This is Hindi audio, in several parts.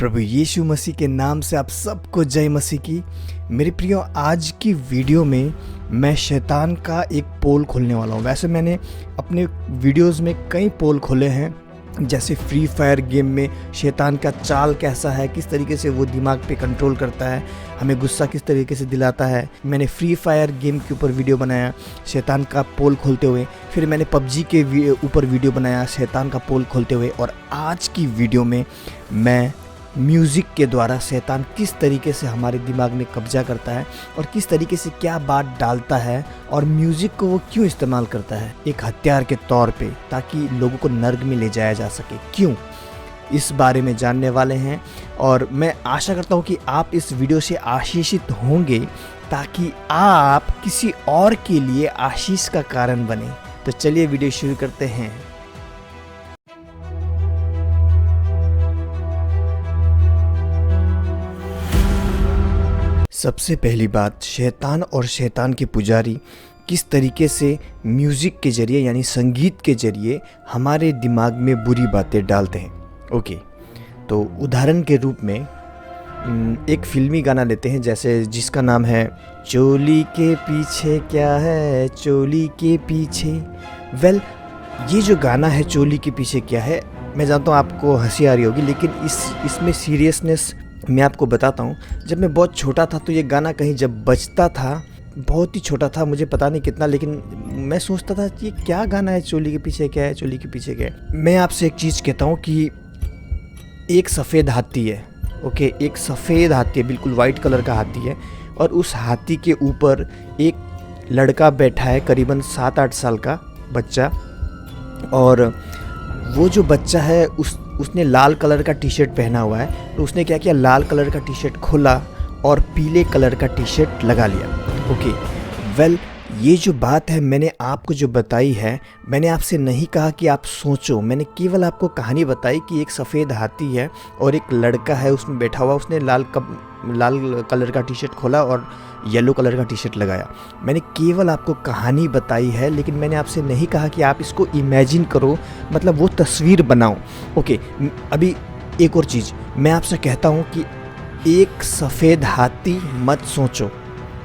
प्रभु यीशु मसीह के नाम से आप सबको जय मसीह की। मेरे प्रियो, आज की वीडियो में मैं शैतान का एक पोल खोलने वाला हूँ। वैसे मैंने अपने वीडियोस में कई पोल खोले हैं, जैसे फ्री फायर गेम में शैतान का चाल कैसा है, किस तरीके से वो दिमाग पे कंट्रोल करता है, हमें गुस्सा किस तरीके से दिलाता है। मैंने फ्री फायर गेम के ऊपर वीडियो बनाया शैतान का पोल खोलते हुए। फिर मैंने पबजी के ऊपर वीडियो बनाया शैतान का पोल खोलते हुए। और आज की वीडियो में मैं म्यूज़िक के द्वारा शैतान किस तरीके से हमारे दिमाग में कब्जा करता है और किस तरीके से क्या बात डालता है और म्यूज़िक को वो क्यों इस्तेमाल करता है एक हथियार के तौर पे, ताकि लोगों को नर्क में ले जाया जा सके। क्यों, इस बारे में जानने वाले हैं। और मैं आशा करता हूँ कि आप इस वीडियो से आशीषित होंगे, ताकि आप किसी और के लिए आशीष का कारण बने। तो चलिए वीडियो शुरू करते हैं। सबसे पहली बात, शैतान और शैतान के पुजारी किस तरीके से म्यूज़िक के ज़रिए यानी संगीत के ज़रिए हमारे दिमाग में बुरी बातें डालते हैं। ओके, तो उदाहरण के रूप में एक फिल्मी गाना लेते हैं, जैसे जिसका नाम है चोली के पीछे क्या है, चोली के पीछे। वेल, ये जो गाना है चोली के पीछे क्या है, मैं जानता हूँ आपको हंसी आ रही होगी, लेकिन इसमें सीरियसनेस मैं आपको बताता हूँ। जब मैं बहुत छोटा था तो ये गाना कहीं जब बजता था, बहुत ही छोटा था, मुझे पता नहीं कितना, लेकिन मैं सोचता था ये क्या गाना है, चोली के पीछे क्या है, चोली के पीछे क्या है। मैं आपसे एक चीज़ कहता हूँ कि एक सफ़ेद हाथी है। ओके, एक सफ़ेद हाथी है, बिल्कुल वाइट कलर का हाथी है, और उस हाथी के ऊपर एक लड़का बैठा है, करीबन 7-8 साल का बच्चा। और वो जो बच्चा है उसने लाल कलर का टी शर्ट पहना हुआ है। तो उसने क्या किया, लाल कलर का टी शर्ट खोला और पीले कलर का टी शर्ट लगा लिया। ओके, वेल, ये जो बात है मैंने आपको जो बताई है, मैंने आपसे नहीं कहा कि आप सोचो, मैंने केवल आपको कहानी बताई कि एक सफ़ेद हाथी है और एक लड़का है उसमें बैठा हुआ, उसने लाल कलर का टी शर्ट खोला और येलो कलर का टी शर्ट लगाया। मैंने केवल आपको कहानी बताई है, लेकिन मैंने आपसे नहीं कहा कि आप इसको इमेजिन करो, मतलब वो तस्वीर बनाओ। ओके, अभी एक और चीज़ मैं आपसे कहता हूँ कि एक सफ़ेद हाथी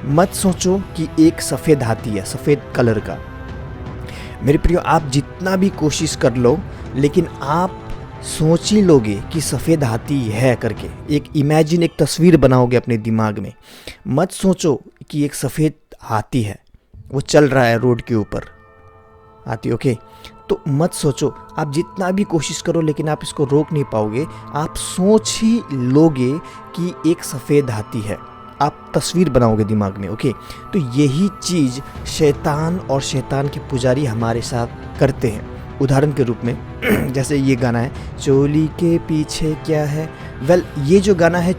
मत सोचो कि एक सफ़ेद हाथी है, सफ़ेद कलर का। मेरे प्रियो, आप जितना भी कोशिश कर लो, लेकिन आप सोच ही लोगे कि सफ़ेद हाथी है करके, एक इमेजिन, एक तस्वीर बनाओगे अपने दिमाग में। मत सोचो कि एक सफ़ेद हाथी है, वो चल रहा है रोड के ऊपर हाथी। ओके, तो मत सोचो, आप जितना भी कोशिश करो, लेकिन आप इसको रोक नहीं पाओगे। आप सोच ही लोगे कि एक सफ़ेद हाथी है, आप तस्वीर बनाओगे दिमाग में। ओके, तो यही चीज़ शैतान और शैतान के पुजारी हमारे साथ करते हैं। उदाहरण के रूप में जैसे ये गाना है चोली के पीछे क्या है। वेल, ये जो गाना है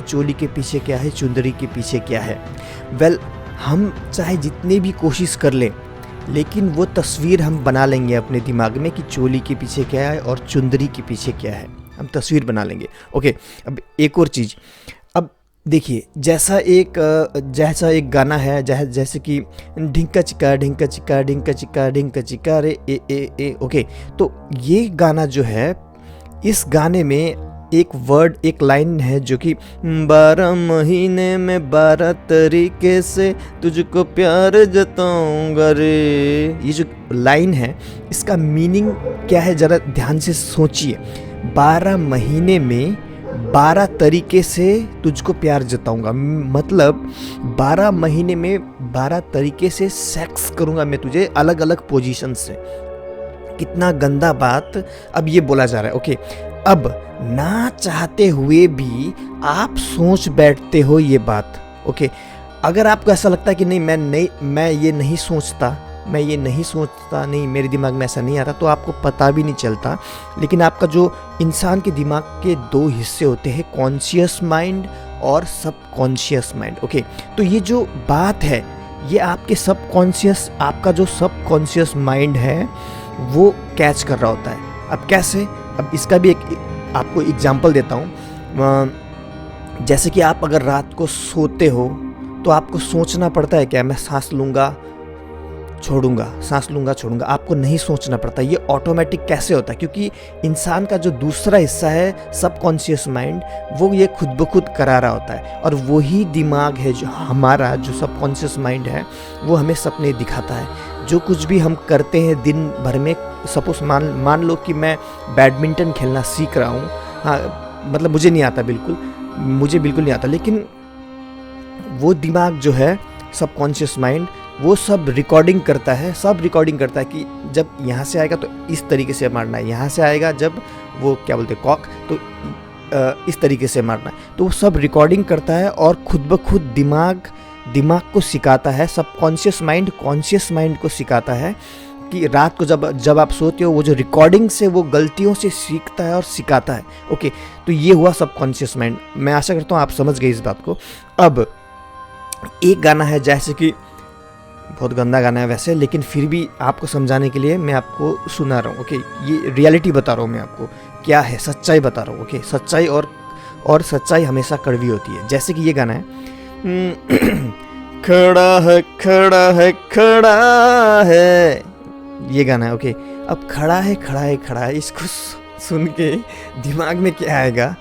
चोली के पीछे क्या है, चुंदरी के पीछे क्या है। वेल, हम चाहे जितनी भी कोशिश कर लें, लेकिन वो तस्वीर हम बना लेंगे अपने दिमाग में कि चोली के पीछे क्या है और चुंदरी के पीछे क्या है, हम तस्वीर बना लेंगे। ओके, अब एक और चीज़, अब देखिए, जैसा एक गाना है, जैसे कि ढिंका चिका ढिंका चिका ढिंका चिका ढिंका चिका रे ए ए ए। ओके, तो ये गाना जो है, इस गाने में एक लाइन है जो कि 12 महीने में 12 तरीके से तुझको प्यार जताऊंगा रे। ये जो लाइन है, इसका मीनिंग क्या है, ज़रा ध्यान से सोचिए। 12 महीने में 12 तरीके से तुझको प्यार जताऊंगा, मतलब 12 महीने में 12 तरीके से सेक्स करूंगा मैं तुझे, अलग अलग पोजीशन से। कितना गंदा बात अब ये बोला जा रहा है। ओके, अब ना चाहते हुए भी आप सोच बैठते हो ये बात। ओके, अगर आपको ऐसा लगता है कि मैं ये नहीं सोचता, नहीं, मेरे दिमाग में ऐसा नहीं आता, तो आपको पता भी नहीं चलता। लेकिन आपका जो इंसान के दिमाग के 2 हिस्से होते हैं, कॉन्शियस माइंड और सबकॉन्शियस माइंड। ओके, तो ये जो बात है, ये आपका जो सबकॉन्शियस माइंड है वो कैच कर रहा होता है। अब कैसे, अब इसका भी आपको एग्जाम्पल देता हूँ। जैसे कि आप अगर रात को सोते हो तो आपको सोचना पड़ता है क्या, मैं सांस लूँगा, छोड़ूंगा, सांस लूंगा छोड़ूंगा, आपको नहीं सोचना पड़ता। ये ऑटोमेटिक कैसे होता है? क्योंकि इंसान का जो दूसरा हिस्सा है सबकॉन्शियस माइंड, वो ये खुद ब खुद करा रहा होता है, और वही दिमाग है जो हमारा, जो सबकॉन्शियस माइंड है, वो हमें सपने दिखाता है। जो कुछ भी हम करते हैं दिन भर में, सपोज मान लो कि मैं बैडमिंटन खेलना सीख रहा हूँ, हाँ मतलब मुझे नहीं आता, मुझे बिल्कुल नहीं आता, लेकिन वो दिमाग जो है सबकॉन्शियस माइंड, वो सब रिकॉर्डिंग करता है कि जब यहाँ से आएगा तो इस तरीके से मारना है, यहाँ से आएगा जब वो क्या बोलते हैं कॉक, तो इस तरीके से मारना है। तो वो सब रिकॉर्डिंग करता है और खुद ब खुद दिमाग को सिखाता है, सबकॉन्शियस माइंड कॉन्शियस माइंड को सिखाता है कि रात को जब आप सोते हो, वो जो रिकॉर्डिंग से वो गलतियों से सीखता है और सिखाता है। ओके, तो ये हुआ सबकॉन्शियस माइंड। मैं आशा करता हूँ आप समझ गए इस बात को। अब एक गाना है, जैसे कि बहुत गंदा गाना है वैसे, लेकिन फिर भी आपको समझाने के लिए मैं आपको सुना रहा हूँ। ओके, ये रियलिटी बता रहा हूँ मैं आपको, क्या है सच्चाई बता रहा हूँ। ओके, सच्चाई और सच्चाई हमेशा कड़वी होती है। जैसे कि ये गाना है खड़ा है, ये गाना है। ओके, अब खड़ा है, इसको सुन के दिमाग में क्या आएगा,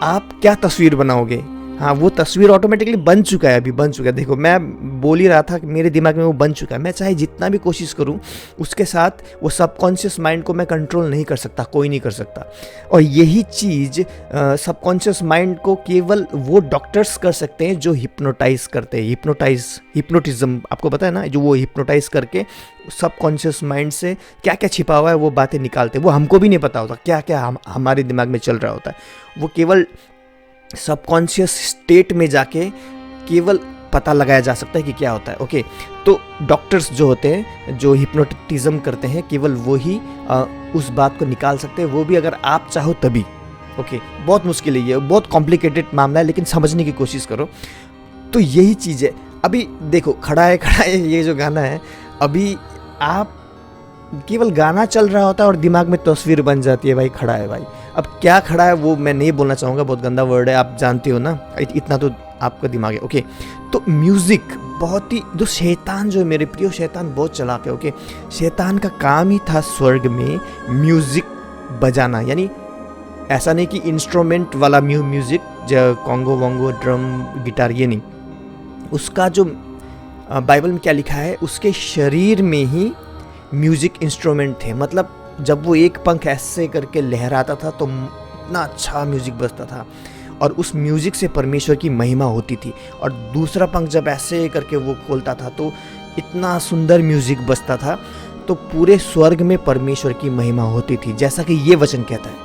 आप क्या तस्वीर बनाओगे? हाँ, वो तस्वीर ऑटोमेटिकली बन चुका है, अभी बन चुका है। देखो, मैं बोल ही रहा था कि मेरे दिमाग में वो बन चुका है। मैं चाहे जितना भी कोशिश करूं, उसके साथ वो सबकॉन्शियस माइंड को मैं कंट्रोल नहीं कर सकता, कोई नहीं कर सकता। और यही चीज़ सबकॉन्शियस माइंड को केवल वो डॉक्टर्स कर सकते हैं जो हिप्नोटाइज करते हैं। हिप्नोटिज्म आपको पता है ना, जो वो हिप्नोटाइज करके सबकॉन्शियस माइंड से क्या क्या छिपा हुआ है वो बातें निकालते हैं। वो हमको भी नहीं पता होता क्या क्या हमारे दिमाग में चल रहा होता है। वो केवल सबकॉन्शियस स्टेट में जाके केवल पता लगाया जा सकता है कि क्या होता है। ओके, तो डॉक्टर्स जो होते हैं, जो हिप्नोटिज्म करते हैं, केवल वो ही उस बात को निकाल सकते हैं, वो भी अगर आप चाहो तभी। ओके, बहुत मुश्किल है, ये बहुत कॉम्प्लिकेटेड मामला है, लेकिन समझने की कोशिश करो। तो यही चीज़ है। अभी देखो, खड़ा है ये जो गाना है, अभी आप केवल गाना चल रहा होता है और दिमाग में तस्वीर बन जाती है, भाई खड़ा है भाई। अब क्या खड़ा है वो मैं नहीं बोलना चाहूँगा, बहुत गंदा वर्ड है, आप जानते हो ना, इतना तो आपका दिमाग है। ओके, तो म्यूज़िक बहुत ही, जो शैतान जो है मेरे प्रियो, शैतान बहुत चलाक है। ओके, शैतान का काम ही था स्वर्ग में म्यूज़िक बजाना, यानी ऐसा नहीं कि इंस्ट्रूमेंट वाला म्यूज़िक, जो कॉन्गो वोंगो ड्रम गिटार, ये नहीं। उसका जो बाइबल में क्या लिखा है, उसके शरीर में ही म्यूज़िक इंस्ट्रूमेंट थे। मतलब जब वो एक पंख ऐसे करके लहराता था तो इतना अच्छा म्यूज़िक बजता था, और उस म्यूज़िक से परमेश्वर की महिमा होती थी। और दूसरा पंख जब ऐसे करके वो खोलता था तो इतना सुंदर म्यूज़िक बजता था, तो पूरे स्वर्ग में परमेश्वर की महिमा होती थी, जैसा कि ये वचन कहता है।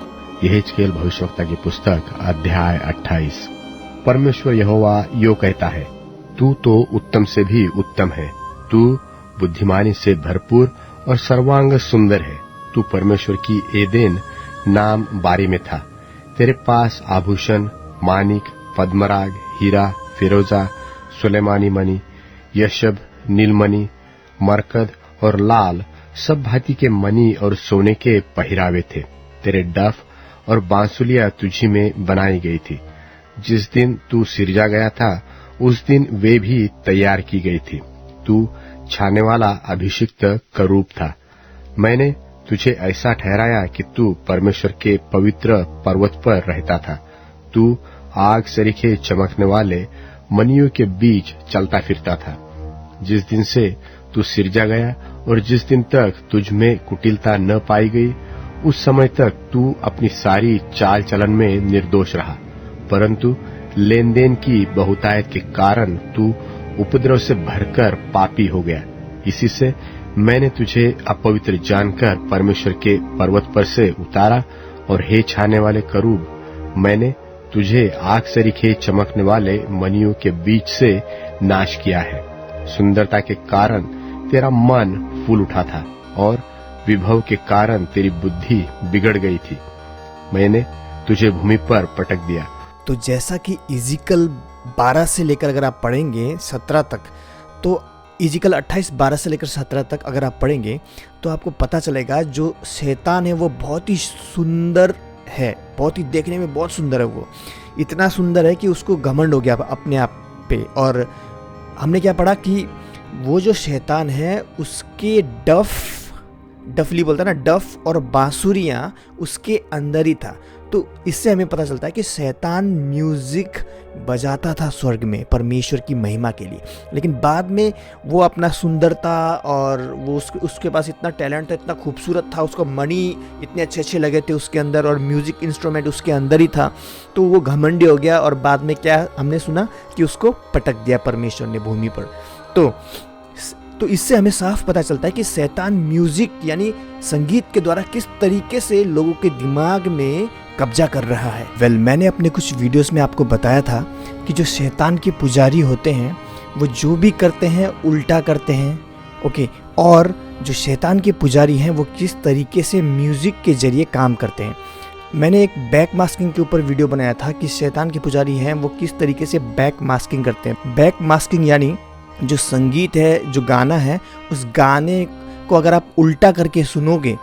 यहेजकेल भविष्यवक्ता की पुस्तक अध्याय 28। परमेश्वर यहोवा यो कहता है, तू तो उत्तम से भी उत्तम है, तू बुद्धिमानी से भरपूर और सर्वांग सुंदर है। तू परमेश्वर की एदेन नाम बारी में था। तेरे पास आभूषण, मानिक, पद्मराग, हीरा, फिरोजा, सुलेमानी मणि, यशब, नीलमणि, मरकद और लाल सब भांति के मणि और सोने के पहिरावे थे। तेरे डफ और बांसुलिया तुझी में बनाई गई थी। जिस दिन तू सिरजा गया था, उस दिन वे भी तैयार की गई थी। तू छाने वाला अभिषिक्त करूब था। मैंने तुझे ऐसा ठहराया कि तू परमेश्वर के पवित्र पर्वत पर रहता था। तू आग सरीखे चमकने वाले मनियों के बीच चलता फिरता था। जिस दिन से तू सिरजा गया और जिस दिन तक तुझ में कुटिलता न पाई गई, उस समय तक तू अपनी सारी चाल चलन में निर्दोष रहा। परंतु लेन देन की बहुतायत के कारण तू उपद्रव से भरकर पापी हो गया। इसी से मैंने तुझे अपवित्र जानकर परमेश्वर के पर्वत पर से उतारा, और हे छाने वाले करूब, मैंने तुझे आग सरीखे चमकने वाले मनियों के बीच से नाश किया है। सुंदरता के कारण तेरा मन फूल उठा था, और विभव के कारण तेरी बुद्धि बिगड़ गई थी। मैंने तुझे भूमि पर पटक दिया। तो जैसा कि इज़िकल 12 से लेकर अगर आप पढ़ेंगे 17 तक, तो इज़िकल 28 12 से लेकर 17 तक अगर आप पढ़ेंगे तो आपको पता चलेगा जो शैतान है वो बहुत ही सुंदर है, बहुत ही देखने में बहुत सुंदर है। वो इतना सुंदर है कि उसको घमंड हो गया अपने आप पे। और हमने क्या पढ़ा कि वो जो शैतान है उसके डफली बोलता है ना, डफ और बांसुरियाँ उसके अंदर ही था। तो इससे हमें पता चलता है कि शैतान म्यूज़िक बजाता था स्वर्ग में परमेश्वर की महिमा के लिए, लेकिन बाद में वो अपना सुंदरता और वो उसके पास इतना टैलेंट था, इतना खूबसूरत था, उसको मणि इतने अच्छे अच्छे लगे थे उसके अंदर और म्यूज़िक इंस्ट्रूमेंट उसके अंदर ही था, तो वो घमंडी हो गया और बाद में क्या हमने सुना कि उसको पटक दिया परमेश्वर ने भूमि पर। तो इससे हमें साफ पता चलता है कि शैतान म्यूजिक यानी संगीत के द्वारा किस तरीके से लोगों के दिमाग में कब्जा कर रहा है। मैंने अपने कुछ वीडियोस में आपको बताया था कि जो शैतान के पुजारी होते हैं वो जो भी करते हैं उल्टा करते हैं, ओके। और जो शैतान के पुजारी हैं वो किस तरीके से म्यूजिक के जरिए काम करते हैं। मैंने एक बैक मास्किंग के ऊपर वीडियो बनाया था कि शैतान के पुजारी हैं वो किस तरीके से बैक मास्किंग करते हैं। बैक मास्किंग यानी जो संगीत है, जो गाना है, उस गाने को अगर आप उल्टा करके सुनोगे,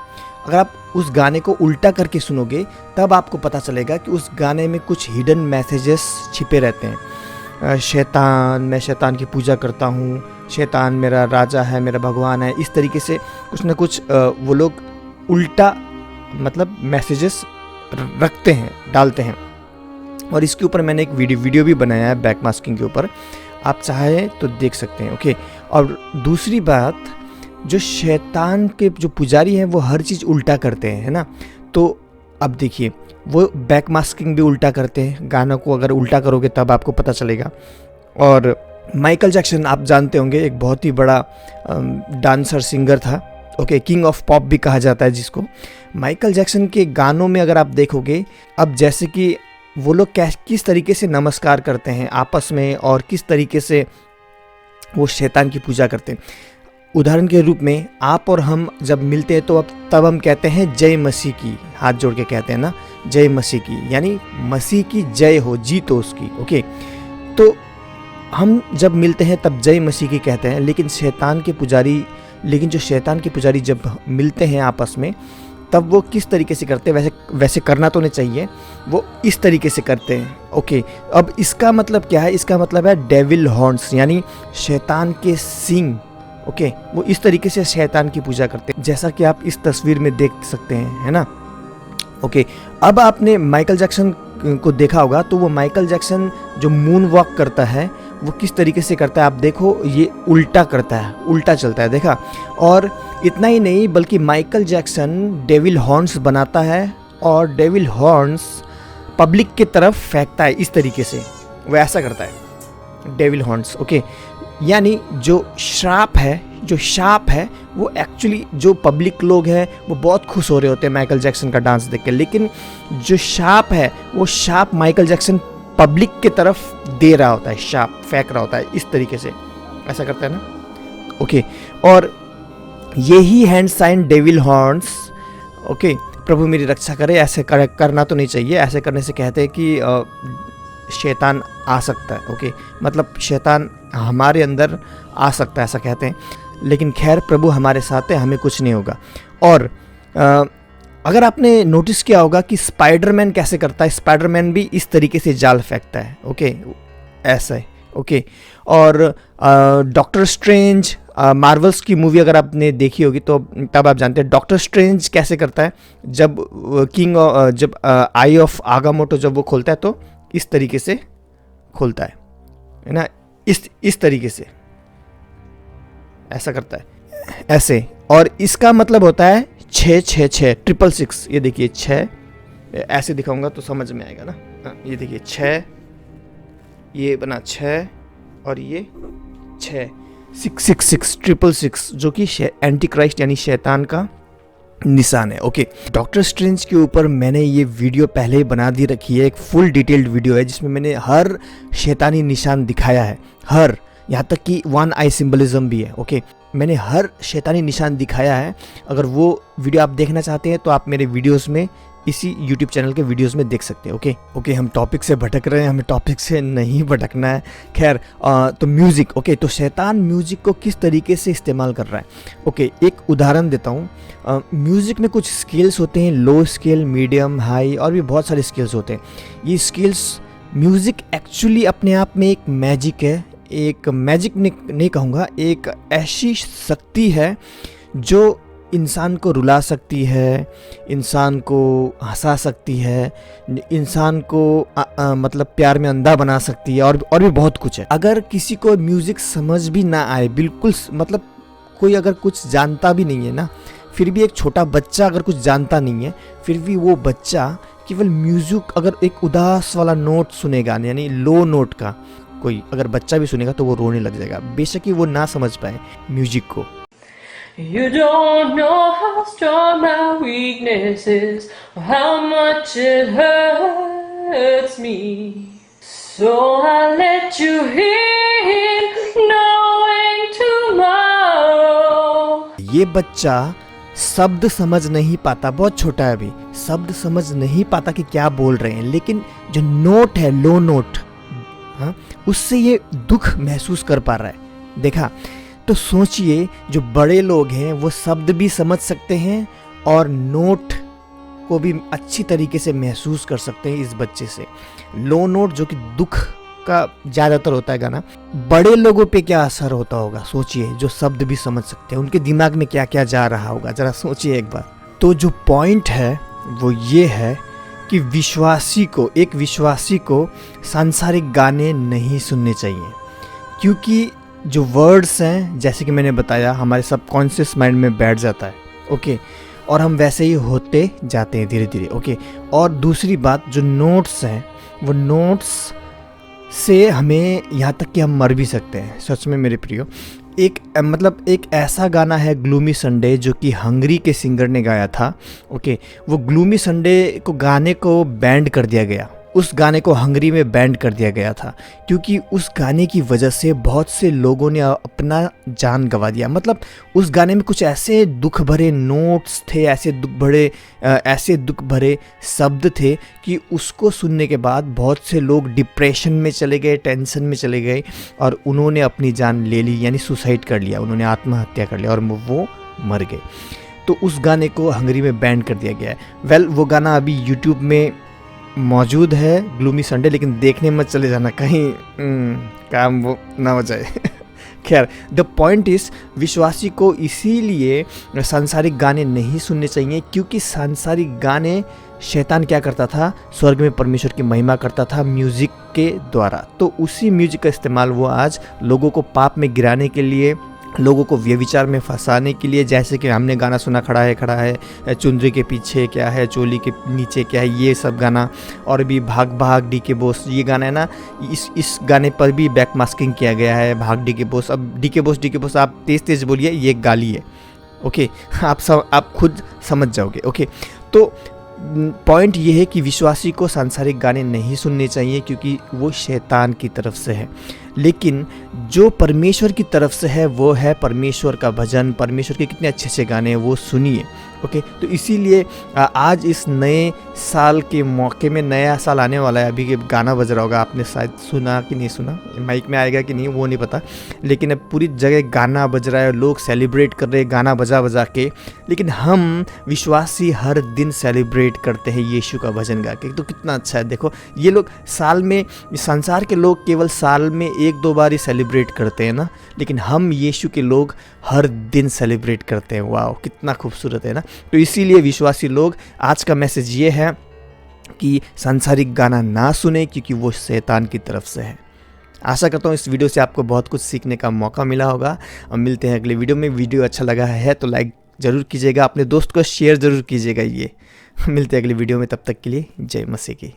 अगर आप उस गाने को उल्टा करके सुनोगे तब आपको पता चलेगा कि उस गाने में कुछ हिडन मैसेजेस छिपे रहते हैं। मैं शैतान की पूजा करता हूँ, शैतान मेरा राजा है, मेरा भगवान है, इस तरीके से कुछ ना कुछ वो लोग उल्टा मतलब मैसेजेस रखते हैं, डालते हैं। और इसके ऊपर मैंने एक वीडियो भी बनाया है बैक मास्किंग के ऊपर, आप चाहे तो देख सकते हैं, ओके। और दूसरी बात, जो शैतान के जो पुजारी हैं वो हर चीज़ उल्टा करते हैं, है ना। तो अब देखिए वो बैक मास्किंग भी उल्टा करते हैं, गानों को अगर उल्टा करोगे तब आपको पता चलेगा। और माइकल जैक्सन आप जानते होंगे, एक बहुत ही बड़ा डांसर सिंगर था, ओके, किंग ऑफ पॉप भी कहा जाता है जिसको। माइकल जैक्सन के गानों में अगर आप देखोगे, अब जैसे कि वो लोग किस तरीके से नमस्कार करते हैं आपस में और किस तरीके से वो शैतान की पूजा करते हैं। उदाहरण के रूप में आप और हम जब मिलते हैं तो तब हम कहते हैं जय मसीह की, हाथ जोड़ के कहते हैं ना, जय मसीह की, यानी मसीह की जय हो, जीत हो उसकी, ओके। तो हम जब मिलते हैं तब जय मसीह की कहते हैं, लेकिन जो शैतान के पुजारी जब मिलते हैं आपस में तब वो किस तरीके से करते हैं, वैसे करना तो नहीं चाहिए, वो इस तरीके से करते हैं, ओके। अब इसका मतलब क्या है? इसका मतलब है डेविल हॉर्न्स, यानी शैतान के सींग, ओके। वो इस तरीके से शैतान की पूजा करते हैं, जैसा कि आप इस तस्वीर में देख सकते हैं, है ना, ओके। अब आपने माइकल जैक्सन को देखा होगा, तो वो माइकल जैक्सन जो मून वॉक करता है वो किस तरीके से करता है, आप देखो, ये उल्टा करता है, उल्टा चलता है, देखा। और इतना ही नहीं बल्कि माइकल जैक्सन डेविल हॉर्न्स बनाता है और डेविल हॉर्न्स पब्लिक की तरफ फेंकता है, इस तरीके से वो ऐसा करता है डेविल हॉर्न्स, ओके। यानी जो श्राप है वो एक्चुअली जो पब्लिक लोग हैं वो बहुत खुश हो रहे होते हैं माइकल जैक्सन का डांस देख के, लेकिन जो शाप है वो शाप माइकल जैक्सन पब्लिक की तरफ दे रहा होता है, शाप फेंक रहा होता है, इस तरीके से ऐसा करता है ना, ओके। और यही hand sign devil horns, okay, प्रभु मेरी रक्षा करे, ऐसे करना तो नहीं चाहिए, ऐसे करने से कहते हैं कि शैतान आ सकता है, ओके, मतलब शैतान हमारे अंदर आ सकता है, ऐसा कहते हैं। लेकिन खैर प्रभु हमारे साथ है, हमें कुछ नहीं होगा। और अगर आपने नोटिस किया होगा कि स्पाइडरमैन कैसे करता है, स्पाइडरमैन भी इस तरीके से जाल फेंकता है, ओके, ऐसा है, ओके। और डॉक्टर स्ट्रेंज, मार्वल्स की मूवी अगर आपने देखी होगी तो तब आप जानते हैं डॉक्टर स्ट्रेंज कैसे करता है। जब आई ऑफ आगामोटो जब वो खोलता है तो इस तरीके से खोलता है ना, इस तरीके से ऐसा करता है, ऐसे। और इसका मतलब होता है 666 666, ये देखिए 6, ऐसे दिखाऊंगा तो समझ में आएगा ना, ये देखिए 6, ये बना 6 और ये 6, 666 666, जो कि एंटी क्राइस्ट यानी शैतान का निशान है, ओके। डॉक्टर स्ट्रेंज के ऊपर मैंने ये वीडियो पहले ही बना दी रखी है, एक फुल डिटेल्ड वीडियो है जिसमें मैंने हर शैतानी निशान दिखाया है, हर, यहाँ तक कि 1 आई सिंबलिज्म भी है, ओके। मैंने हर शैतानी निशान दिखाया है। अगर वो वीडियो आप देखना चाहते हैं तो आप मेरे वीडियोस में, इसी YouTube चैनल के वीडियोस में देख सकते हैं, ओके। हम टॉपिक से भटक रहे हैं, हमें टॉपिक से नहीं भटकना है। खैर, तो म्यूज़िक, ओके, तो शैतान म्यूज़िक को किस तरीके से इस्तेमाल कर रहा है, ओके। एक उदाहरण देता हूँ। म्यूज़िक में कुछ स्केल्स होते हैं, लो स्केल, मीडियम, हाई, और भी बहुत सारे स्केल्स होते हैं। ये स्केल्स, म्यूज़िक एक्चुअली अपने आप में एक मैजिक है, एक मैजिक नहीं कहूँगा, एक ऐसी शक्ति है जो इंसान को रुला सकती है, इंसान को हंसा सकती है, इंसान को मतलब प्यार में अंधा बना सकती है, और भी बहुत कुछ है। अगर किसी को म्यूज़िक समझ भी ना आए, बिल्कुल मतलब कोई अगर कुछ जानता भी नहीं है ना, फिर भी एक छोटा बच्चा अगर कुछ जानता नहीं है, फिर भी वो बच्चा केवल म्यूज़िक अगर एक उदास वाला नोट सुनेगा, यानी लो नोट का कोई अगर बच्चा भी सुनेगा तो वो रोने लग जाएगा, बेशक ही वो ना समझ पाए म्यूज़िक को। You don't know how strong my weakness is, or how much it hurts me. So I let you in, knowing tomorrow. ये बच्चा शब्द समझ नहीं पाता, बहुत छोटा है अभी, शब्द समझ नहीं पाता कि क्या बोल रहे हैं, लेकिन जो नोट है, लो नोट, हाँ, उससे ये दुख महसूस कर पा रहा है। देखा, तो सोचिए जो बड़े लोग हैं वो शब्द भी समझ सकते हैं और नोट को भी अच्छी तरीके से महसूस कर सकते हैं इस बच्चे से। लो नोट जो कि दुख का ज़्यादातर होता है गाना, बड़े लोगों पे क्या असर होता होगा सोचिए, जो शब्द भी समझ सकते हैं, उनके दिमाग में क्या क्या जा रहा होगा, ज़रा सोचिए एक बार। तो जो पॉइंट है वो ये है कि एक विश्वासी को सांसारिक गाने नहीं सुनने चाहिए, क्योंकि जो वर्ड्स हैं, जैसे कि मैंने बताया, हमारे सबकॉन्शियस माइंड में बैठ जाता है, ओके, और हम वैसे ही होते जाते हैं धीरे धीरे, ओके। और दूसरी बात, जो नोट्स हैं, वो नोट्स से हमें यहाँ तक कि हम मर भी सकते हैं, सच में मेरे प्रियो। एक ऐसा गाना है ग्लूमी संडे, जो कि हंगरी के सिंगर ने गाया था, ओके। वो ग्लूमी संडे को गाने को बैंड कर दिया गया, उस गाने को हंगरी में बैंड कर दिया गया था, क्योंकि उस गाने की वजह से बहुत से लोगों ने अपना जान गंवा दिया। मतलब उस गाने में कुछ ऐसे दुख भरे नोट्स थे, ऐसे दुख भरे शब्द थे कि उसको सुनने के बाद बहुत से लोग डिप्रेशन में चले गए, टेंशन में चले गए, और उन्होंने अपनी जान ले ली, यानी सुसाइड कर लिया, उन्होंने आत्महत्या कर लिया और वो मर गए। तो उस गाने को हंगरी में बैंड कर दिया गया है। वो गाना अभी यूट्यूब में मौजूद है, ग्लूमी संडे, लेकिन देखने मत चले जाना, कहीं काम वो ना हो जाए। खैर, द पॉइंट इज, विश्वासी को इसीलिए सांसारिक गाने नहीं सुनने चाहिए, क्योंकि सांसारिक गाने शैतान क्या करता था, स्वर्ग में परमेश्वर की महिमा करता था म्यूज़िक के द्वारा। तो उसी म्यूज़िक का इस्तेमाल वो आज लोगों को पाप में गिराने के लिए, लोगों को व्यभिचार में फंसाने के लिए, जैसे कि हमने गाना सुना, खड़ा है चुंदरी के पीछे क्या है, चोली के नीचे क्या है, ये सब गाना, और भी भाग भाग डी के बोस, ये गाना है ना, इस गाने पर भी बैक मास्किंग किया गया है, भाग डी के बोस। अब डी के बोस आप तेज बोलिए, ये गाली है, ओके, आप खुद समझ जाओगे, ओके। तो पॉइंट ये है कि विश्वासी को सांसारिक गाने नहीं सुनने चाहिए, क्योंकि वो शैतान की तरफ से है, लेकिन जो परमेश्वर की तरफ से है वो है परमेश्वर का भजन, परमेश्वर के कितने अच्छे अच्छे गाने हैं वो सुनिए, ओके। तो इसीलिए आज इस नए साल के मौके में, नया साल आने वाला है, अभी के गाना बज रहा होगा, आपने शायद सुना कि नहीं सुना, माइक में आएगा कि नहीं वो नहीं पता, लेकिन अब पूरी जगह गाना बज रहा है, लोग सेलिब्रेट कर रहे हैं गाना बजा के, लेकिन हम विश्वासी हर दिन सेलिब्रेट करते हैं यीशु का भजन गा के। तो कितना अच्छा है, देखो, ये लोग साल में, संसार के लोग केवल साल में 1-2 बार ही सेलिब्रेट करते हैं ना, लेकिन हम यीशु के लोग हर दिन सेलिब्रेट करते हैं। वाह, कितना खूबसूरत है ना। तो इसीलिए विश्वासी लोग, आज का मैसेज ये है कि सांसारिक गाना ना सुने, क्योंकि वो शैतान की तरफ से है। आशा करता हूँ इस वीडियो से आपको बहुत कुछ सीखने का मौका मिला होगा, और मिलते हैं अगले वीडियो में। वीडियो अच्छा लगा है तो लाइक ज़रूर कीजिएगा, अपने दोस्त को शेयर ज़रूर कीजिएगा। ये मिलते हैं अगली वीडियो में, तब तक के लिए जय मसीह की।